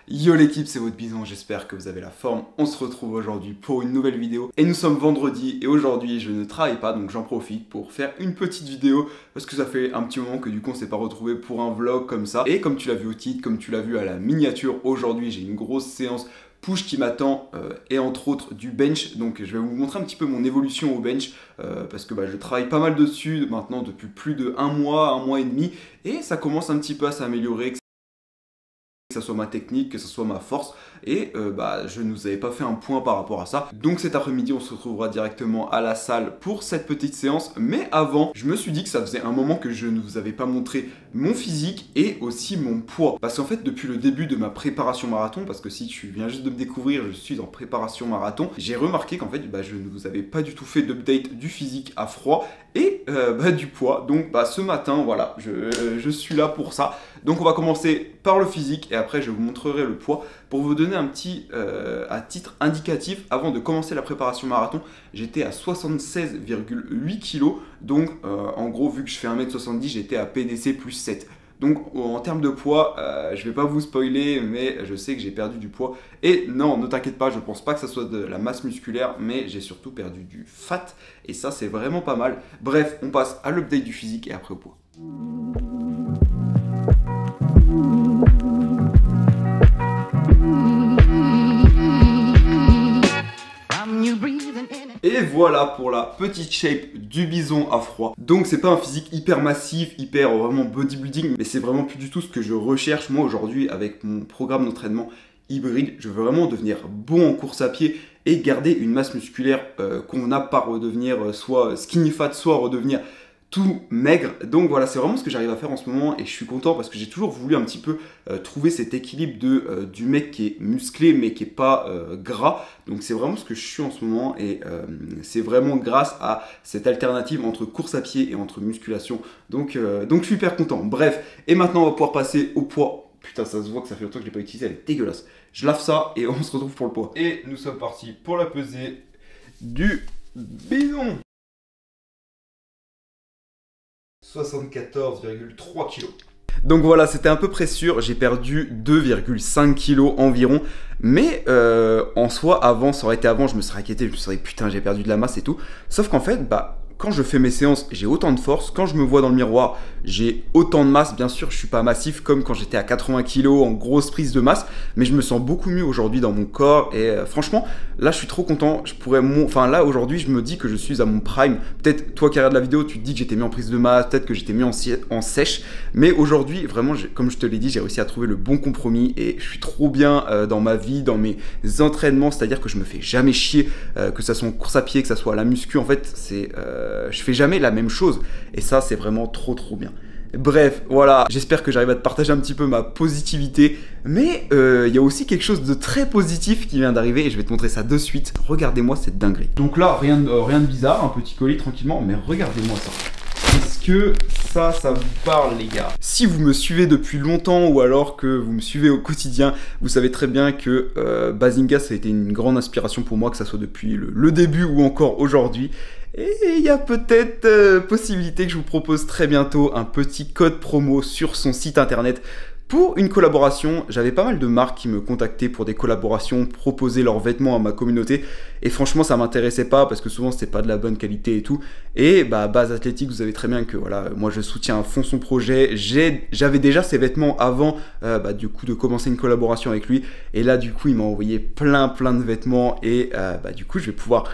Yo l'équipe, c'est votre Bison, j'espère que vous avez la forme. On se retrouve aujourd'hui pour une nouvelle vidéo. Et nous sommes vendredi et aujourd'hui je ne travaille pas, donc j'en profite pour faire une petite vidéo. Parce que ça fait un petit moment que du coup on s'est pas retrouvé pour un vlog comme ça. Et comme tu l'as vu au titre, comme tu l'as vu à la miniature, aujourd'hui j'ai une grosse séance push qui m'attend et entre autres du bench. Donc je vais vous montrer un petit peu mon évolution au bench parce que je travaille pas mal dessus maintenant depuis plus de un mois et demi. Et ça commence un petit peu à s'améliorer. Que ce soit ma technique, que ce soit ma force, et je ne vous avais pas fait un point par rapport à ça. Donc cet après-midi on se retrouvera directement à la salle pour cette petite séance, mais avant je me suis dit que ça faisait un moment que je ne vous avais pas montré mon physique et aussi mon poids, parce qu'en fait depuis le début de ma préparation marathon, parce que si tu viens juste de me découvrir, je suis en préparation marathon, j'ai remarqué qu'en fait je ne vous avais pas du tout fait d'update du physique à froid et du poids. Donc ce matin voilà, je suis là pour ça. Donc on va commencer par le physique et après je vous montrerai le poids pour vous donner un petit à titre indicatif. Avant de commencer la préparation marathon, j'étais à 76,8 kg. Donc en gros, vu que je fais 1m70, j'étais à PDC plus 7. Donc en termes de poids, je vais pas vous spoiler, mais je sais que j'ai perdu du poids. Et non, ne t'inquiète pas, je pense pas que ça soit de la masse musculaire, mais j'ai surtout perdu du fat. Et ça, c'est vraiment pas mal. Bref, on passe à l'update du physique et après au poids. Et voilà pour la petite shape du bison à froid. Donc c'est pas un physique hyper massif, hyper vraiment bodybuilding, mais c'est vraiment plus du tout ce que je recherche moi aujourd'hui avec mon programme d'entraînement hybride. Je veux vraiment devenir bon en course à pied et garder une masse musculaire qu'on n'a pas redevenir soit skinny fat, soit redevenir tout maigre. Donc voilà, c'est vraiment ce que j'arrive à faire en ce moment et je suis content parce que j'ai toujours voulu un petit peu trouver cet équilibre du mec qui est musclé mais qui est pas gras. Donc c'est vraiment ce que je suis en ce moment et c'est vraiment grâce à cette alternative entre course à pied et entre musculation. Donc je suis hyper content. Bref, et maintenant on va pouvoir passer au poids. Putain, ça se voit que ça fait longtemps que je l'ai pas utilisé, elle est dégueulasse. Je lave ça et on se retrouve pour le poids. Et nous sommes partis pour la pesée du bison. 74,3 kg. Donc voilà, c'était à peu près sûr, j'ai perdu 2,5 kg environ. Mais en soi, avant, ça aurait été avant, je me serais inquiété, je me serais dit putain, j'ai perdu de la masse et tout. Sauf qu'en fait, quand je fais mes séances, j'ai autant de force. Quand je me vois dans le miroir, j'ai autant de masse. Bien sûr, je suis pas massif comme quand j'étais à 80 kg en grosse prise de masse. Mais je me sens beaucoup mieux aujourd'hui dans mon corps. Et franchement, là, je suis trop content. Là, aujourd'hui, je me dis que je suis à mon prime. Peut-être, toi qui regardes la vidéo, tu te dis que j'étais mis en prise de masse. Peut-être que j'étais mis en sèche. Mais aujourd'hui, vraiment, comme je te l'ai dit, j'ai réussi à trouver le bon compromis. Et je suis trop bien dans ma vie, dans mes entraînements. C'est-à-dire que je me fais jamais chier. Que ça soit en course à pied, que ça soit à la muscu. En fait, je fais jamais la même chose et ça c'est vraiment trop bien. Bref, voilà, j'espère que j'arrive à te partager un petit peu ma positivité, mais il y a aussi quelque chose de très positif qui vient d'arriver et je vais te montrer ça de suite. Regardez-moi cette dinguerie. Donc là, rien de bizarre, un petit colis tranquillement, mais regardez-moi ça. Est-ce que ça vous parle les gars? Si vous me suivez depuis longtemps ou alors que vous me suivez au quotidien, vous savez très bien que Bazinga ça a été une grande inspiration pour moi, que ça soit depuis le début ou encore aujourd'hui. Et il y a peut-être possibilité que je vous propose très bientôt un petit code promo sur son site internet pour une collaboration. J'avais pas mal de marques qui me contactaient pour des collaborations, proposer leurs vêtements à ma communauté. Et franchement, ça m'intéressait pas parce que souvent, c'était pas de la bonne qualité et tout. Et Base Athlétique, vous savez très bien que voilà, moi, je soutiens à fond son projet. J'avais déjà ces vêtements avant du coup de commencer une collaboration avec lui. Et là, du coup, il m'a envoyé plein de vêtements. Et du coup, je vais pouvoir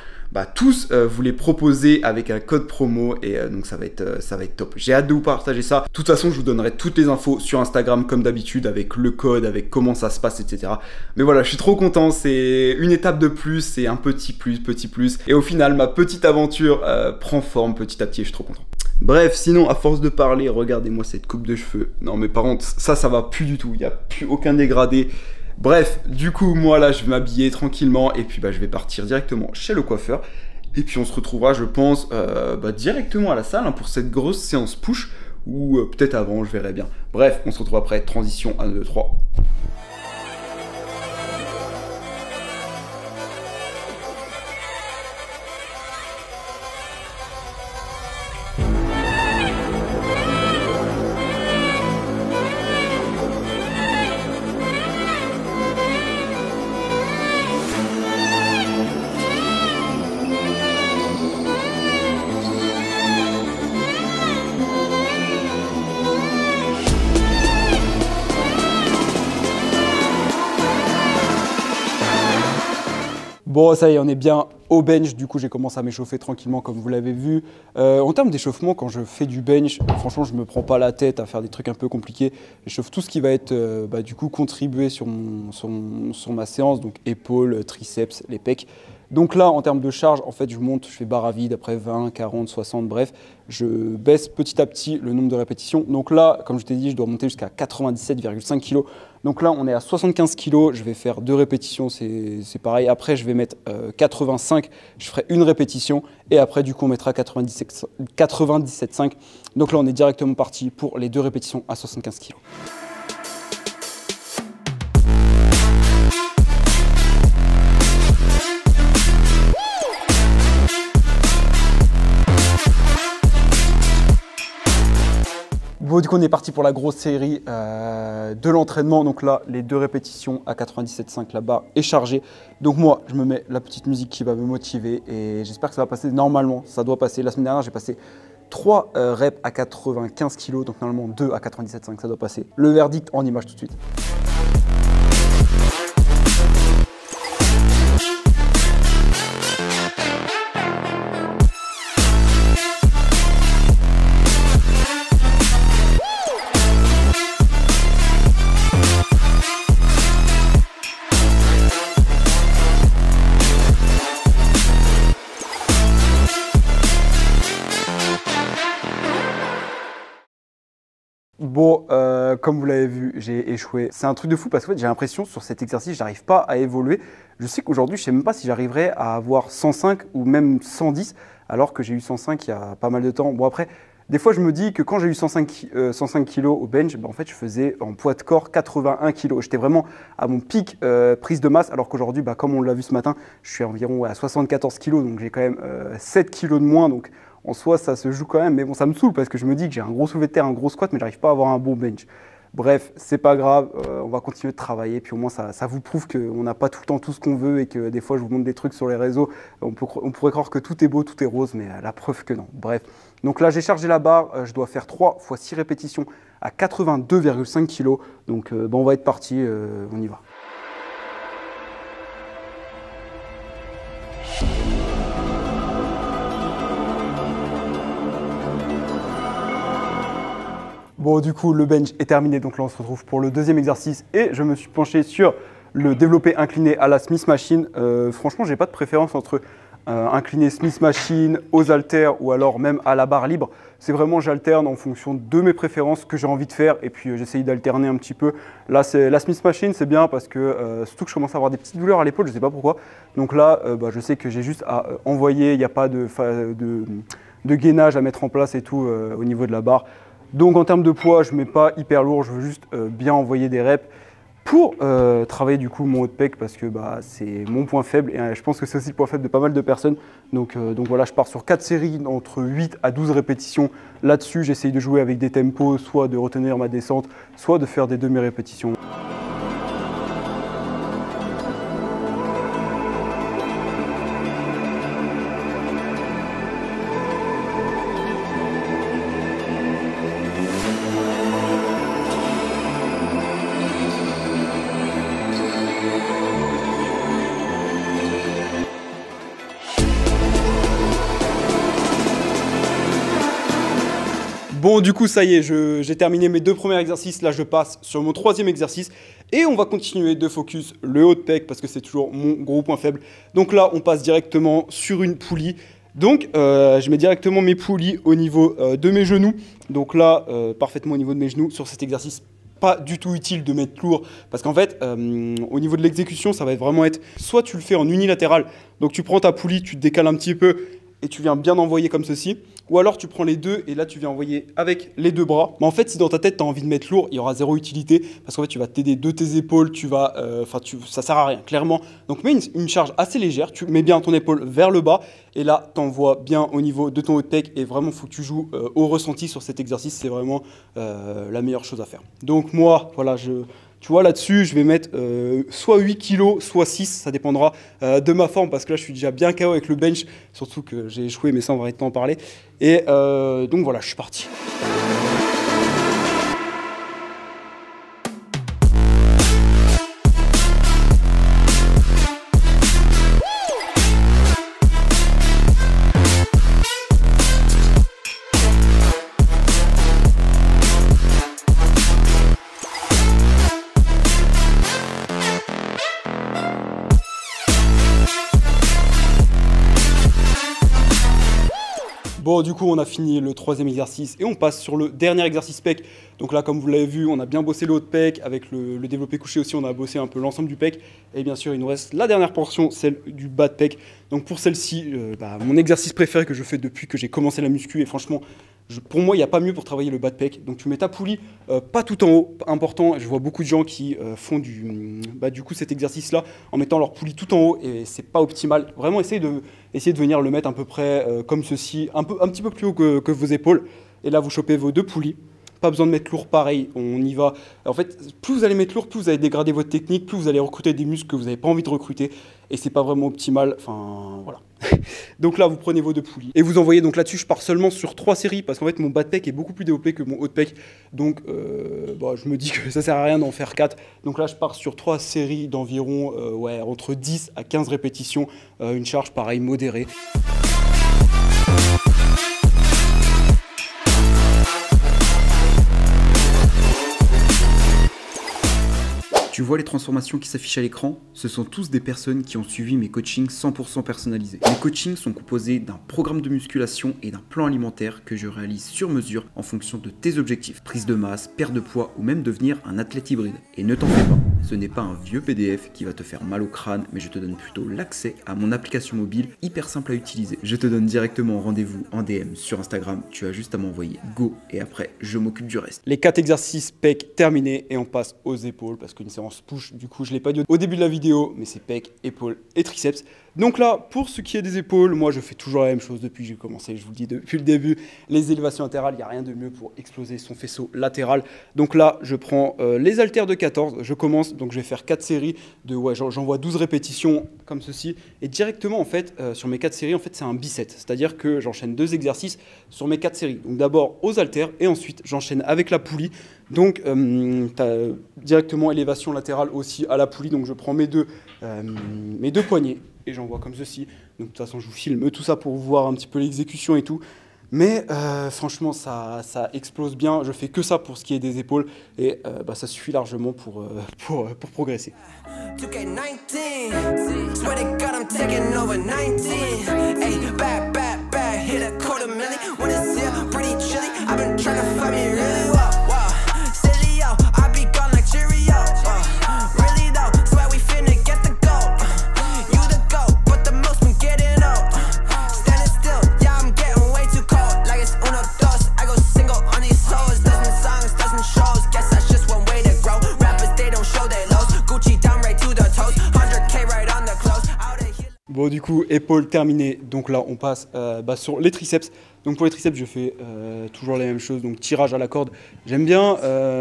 tous vous les proposer avec un code promo et donc ça va être top. J'ai hâte de vous partager ça. De toute façon, je vous donnerai toutes les infos sur Instagram comme d'habitude avec le code, avec comment ça se passe, etc. Mais voilà, je suis trop content. C'est une étape de plus, c'est un petit plus. Et au final, ma petite aventure prend forme petit à petit et je suis trop content. Bref, sinon, à force de parler, regardez-moi cette coupe de cheveux. Non, mais par contre, ça va plus du tout. Il n'y a plus aucun dégradé. Bref, du coup, moi là, je vais m'habiller tranquillement et puis je vais partir directement chez le coiffeur. Et puis on se retrouvera, je pense, directement à la salle pour cette grosse séance push ou peut-être avant, je verrai bien. Bref, on se retrouve après, transition 1, 2, 3. Bon, ça y est, on est bien au bench. Du coup, j'ai commencé à m'échauffer tranquillement, comme vous l'avez vu. En termes d'échauffement, quand je fais du bench, franchement, je me prends pas la tête à faire des trucs un peu compliqués. J'échauffe tout ce qui va être, du coup, contribuer sur ma séance, donc épaules, triceps, les pecs. Donc là, en termes de charge, en fait, je monte, je fais barre à vide, après 20, 40, 60, bref. Je baisse petit à petit le nombre de répétitions. Donc là, comme je t'ai dit, je dois monter jusqu'à 97,5 kg. Donc là, on est à 75 kg. Je vais faire 2 répétitions, c'est pareil. Après, je vais mettre 85. Je ferai une répétition. Et après, du coup, on mettra 97,5. Donc là, on est directement parti pour les 2 répétitions à 75 kg. Bon, du coup, on est parti pour la grosse série de l'entraînement. Donc là, les 2 répétitions à 97,5, la barre est chargée. Donc moi, je me mets la petite musique qui va me motiver et j'espère que ça va passer. Normalement, ça doit passer. La semaine dernière, j'ai passé 3 reps à 95 kg. Donc normalement, 2 à 97,5, ça doit passer. Le verdict en image tout de suite. Bon, comme vous l'avez vu, j'ai échoué. C'est un truc de fou parce que en fait, j'ai l'impression sur cet exercice, j'arrive pas à évoluer. Je sais qu'aujourd'hui, je sais même pas si j'arriverai à avoir 105 ou même 110, alors que j'ai eu 105 il y a pas mal de temps. Bon après, des fois, je me dis que quand j'ai eu 105 kg au bench, en fait, je faisais en poids de corps 81 kg. J'étais vraiment à mon pic prise de masse, alors qu'aujourd'hui, comme on l'a vu ce matin, je suis environ à 74 kg, donc j'ai quand même 7 kg de moins. Donc en soi, ça se joue quand même, mais bon, ça me saoule parce que je me dis que j'ai un gros soulevé de terre, un gros squat, mais j'arrive pas à avoir un bon bench. Bref, c'est pas grave, on va continuer de travailler, puis au moins ça vous prouve qu'on n'a pas tout le temps tout ce qu'on veut et que des fois je vous montre des trucs sur les réseaux, on pourrait croire que tout est beau, tout est rose, mais la preuve que non. Bref, donc là j'ai chargé la barre, je dois faire 3 x 6 répétitions à 82,5 kg, donc on va être parti, on y va. Bon, du coup, le bench est terminé, donc là, on se retrouve pour le deuxième exercice et je me suis penché sur le développé incliné à la Smith Machine. Franchement, j'ai pas de préférence entre incliné Smith Machine, aux haltères ou alors même à la barre libre. C'est vraiment, j'alterne en fonction de mes préférences que j'ai envie de faire et puis j'essaye d'alterner un petit peu. Là, la Smith Machine, c'est bien parce que surtout que je commence à avoir des petites douleurs à l'épaule, je sais pas pourquoi. Donc là, je sais que j'ai juste à envoyer, il n'y a pas de gainage à mettre en place et tout au niveau de la barre. Donc en termes de poids, je ne mets pas hyper lourd, je veux juste bien envoyer des reps pour travailler du coup mon haut de pec parce que c'est mon point faible et je pense que c'est aussi le point faible de pas mal de personnes. Donc voilà, je pars sur 4 séries entre 8 à 12 répétitions. Là-dessus, j'essaye de jouer avec des tempos, soit de retenir ma descente, soit de faire des demi-répétitions. Bon, du coup, ça y est, j'ai terminé mes 2 premiers exercices. Là, je passe sur mon 3e exercice et on va continuer de focus le haut de pec parce que c'est toujours mon gros point faible. Donc là, on passe directement sur une poulie. Donc, je mets directement mes poulies au niveau de mes genoux. Donc là, parfaitement au niveau de mes genoux sur cet exercice. Pas du tout utile de mettre lourd parce qu'en fait, au niveau de l'exécution, ça va vraiment être soit tu le fais en unilatéral, donc tu prends ta poulie, tu te décales un petit peu et tu viens bien envoyer comme ceci. Ou alors tu prends les deux et là tu viens envoyer avec les 2 bras. Mais en fait, si dans ta tête tu as envie de mettre lourd, il y aura zéro utilité parce qu'en fait tu vas t'aider de tes épaules, ça sert à rien clairement. Donc mets une charge assez légère, tu mets bien ton épaule vers le bas et là tu envoies bien au niveau de ton haut de pec et vraiment il faut que tu joues au ressenti sur cet exercice, c'est vraiment la meilleure chose à faire. Donc moi, voilà, tu vois, là-dessus, je vais mettre soit 8 kg, soit 6, ça dépendra de ma forme, parce que là, je suis déjà bien KO avec le bench, surtout que j'ai échoué, mais ça, on va arrêter d'en parler. Et donc voilà, je suis parti. Bon, du coup, on a fini le troisième exercice et on passe sur le dernier exercice pec. Donc là, comme vous l'avez vu, on a bien bossé le haut de pec. Avec le développé couché aussi, on a bossé un peu l'ensemble du pec. Et bien sûr, il nous reste la dernière portion, celle du bas de pec. Donc pour celle-ci, mon exercice préféré que je fais depuis que j'ai commencé la muscu. Et franchement, pour moi, il n'y a pas mieux pour travailler le bas de pec. Donc tu mets ta poulie pas tout en haut, important. Je vois beaucoup de gens qui font du coup cet exercice-là en mettant leur poulie tout en haut et c'est pas optimal. Vraiment, essayez de venir le mettre à peu près comme ceci, un petit peu plus haut que vos épaules. Et là, vous chopez vos deux poulies. Pas besoin de mettre lourd pareil, on y va. En fait, plus vous allez mettre lourd, plus vous allez dégrader votre technique, plus vous allez recruter des muscles que vous n'avez pas envie de recruter. Et c'est pas vraiment optimal. Enfin, voilà. Donc là, vous prenez vos deux poulies. Et vous envoyez, donc là-dessus, je pars seulement sur 3 séries parce qu'en fait, mon bas de pec est beaucoup plus développé que mon haut de pec. Donc, je me dis que ça sert à rien d'en faire 4. Donc là, je pars sur 3 séries d'environ entre 10 à 15 répétitions. Une charge, pareil, modérée. Tu vois les transformations qui s'affichent à l'écran? Ce sont tous des personnes qui ont suivi mes coachings 100% personnalisés. Mes coachings sont composés d'un programme de musculation et d'un plan alimentaire que je réalise sur mesure en fonction de tes objectifs. Prise de masse, perte de poids ou même devenir un athlète hybride. Et ne t'en fais pas, ce n'est pas un vieux PDF qui va te faire mal au crâne, mais je te donne plutôt l'accès à mon application mobile hyper simple à utiliser. Je te donne directement rendez-vous en DM sur Instagram, tu as juste à m'envoyer go et après je m'occupe du reste. Les 4 exercices pec terminés et on passe aux épaules parce qu'une séance push, du coup je ne l'ai pas dit au début de la vidéo, mais c'est pec, épaules et triceps. Donc là, pour ce qui est des épaules, moi je fais toujours la même chose depuis que j'ai commencé, je vous le dis depuis le début, les élévations latérales, il n'y a rien de mieux pour exploser son faisceau latéral. Donc là, je prends les haltères de 14, je commence, donc je vais faire 4 séries de, j'envoie 12 répétitions comme ceci, et directement en fait, sur mes 4 séries, en fait c'est un biset, c'est-à-dire que j'enchaîne 2 exercices sur mes 4 séries. Donc d'abord aux haltères, et ensuite j'enchaîne avec la poulie. Donc directement élévation latérale aussi à la poulie, donc je prends mes deux poignets et j'envoie comme ceci. Donc de toute façon je vous filme tout ça pour voir un petit peu l'exécution et tout. Mais franchement ça explose bien, je fais que ça pour ce qui est des épaules et ça suffit largement pour progresser. Bon, du coup, épaules terminées. Donc là, on passe sur les triceps. Donc pour les triceps, je fais toujours la même chose. Donc tirage à la corde. J'aime bien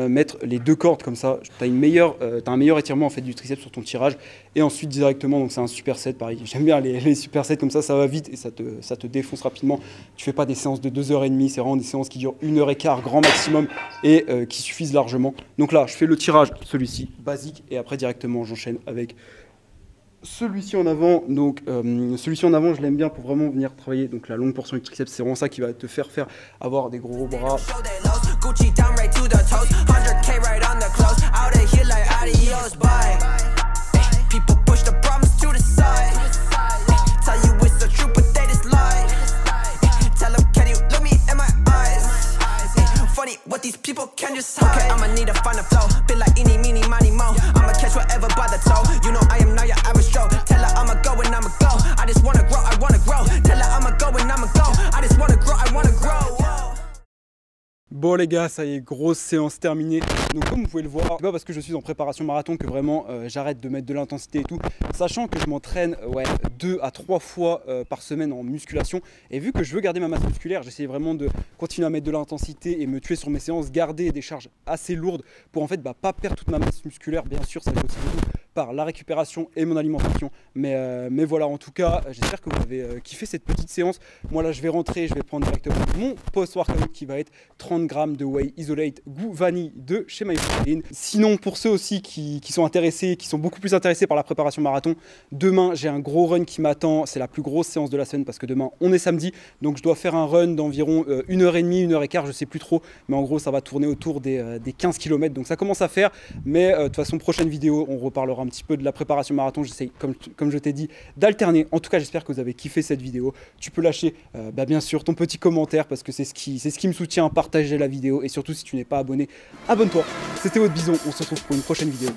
mettre les 2 cordes comme ça. Tu as un meilleur étirement en fait du triceps sur ton tirage. Et ensuite directement, donc c'est un superset pareil. J'aime bien les supersets comme ça va vite et ça te défonce rapidement. Tu fais pas des séances de 2h30, c'est vraiment des séances qui durent 1h15 grand maximum et qui suffisent largement. Donc là, je fais le tirage, celui-ci, basique, et après directement, j'enchaîne avec celui-ci en avant. Donc celui-ci en avant, je l'aime bien pour vraiment venir travailler donc la longue portion du triceps. C'est vraiment ça qui va te faire avoir des gros bras. What these people can just hide. I'ma need to find a flow. Be like eeny, meeny, miny, mo. I'ma catch whatever by the toe. You know I am not your average Joe. Tell her I'ma go and I'ma go. I just wanna grow, I wanna grow. Tell her I'ma go and I'ma go. I just wanna grow, I wanna grow. Bon les gars, ça y est, grosse séance terminée. Donc comme vous pouvez le voir, c'est pas parce que je suis en préparation marathon que vraiment j'arrête de mettre de l'intensité et tout. Sachant que je m'entraîne 2 à 3 fois par semaine en musculation. Et vu que je veux garder ma masse musculaire, j'essaie vraiment de continuer à mettre de l'intensité et me tuer sur mes séances, garder des charges assez lourdes pour en fait pas perdre toute ma masse musculaire. Bien sûr, ça va aussi beaucoup par la récupération et mon alimentation. Mais voilà, en tout cas, j'espère que vous avez kiffé cette petite séance. Moi là, je vais rentrer, je vais prendre directement mon post-workout qui va être 30 grammes de whey isolate goût vanille de chez MyProtein. Sinon, pour ceux aussi qui sont intéressés, qui sont beaucoup plus intéressés par la préparation marathon, demain j'ai un gros run qui m'attend. C'est la plus grosse séance de la semaine parce que demain on est samedi, donc je dois faire un run d'environ 1h30, 1h15, je sais plus trop, mais en gros ça va tourner autour des 15 km, donc ça commence à faire. Mais de toute façon, prochaine vidéo, on reparlera un petit peu de la préparation marathon. J'essaye, comme je t'ai dit, d'alterner. En tout cas, j'espère que vous avez kiffé cette vidéo. Tu peux lâcher, bien sûr, ton petit commentaire parce que c'est ce qui me soutient. Partager la vidéo et surtout, si tu n'es pas abonné, abonne-toi. C'était votre Bison. On se retrouve pour une prochaine vidéo.